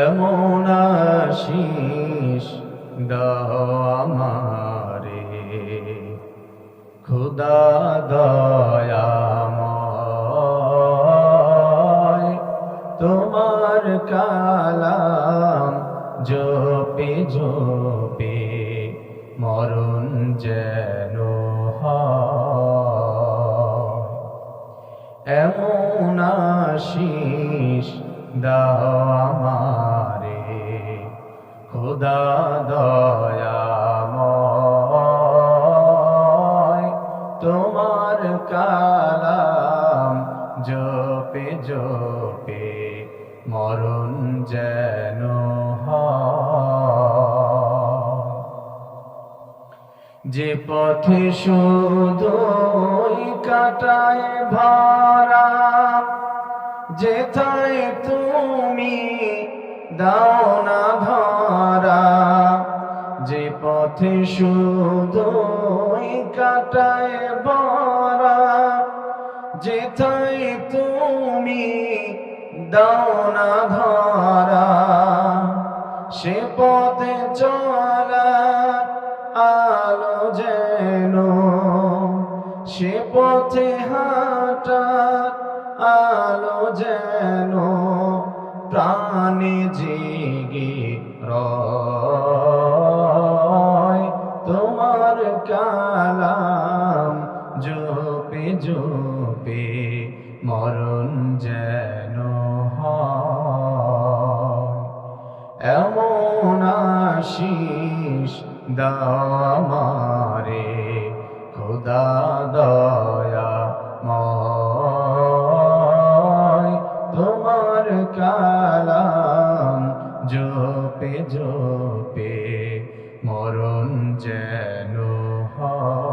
এমন আশিস দাও আমারে খুদা দয়াময়, তোমার কালাম জপে জপে মরণ যেন হয়। এমন আশিস দাও আমারে খুদা দয়াময়, তোমার কালাম জপে জপে মরণ যেন হয়। যে পথে শুধুই কাটায় ভরা, যেথায় তুমি দাও না ধরা। যে পথে শুধুই কাটায় ভরা, যেথায় তুমি দাও না ধরা। সে পথে চলার আলো যেন, সে পথে হাঁটার আলো যেন প্রাণে জেগে রয়। তোমার কালাম জপে জপে মরণ যেন হয়। এমন আশিস দাও আমারে খুদা দয়াময়, তোমার কালাম জপে জপে মরণ যেন হয়।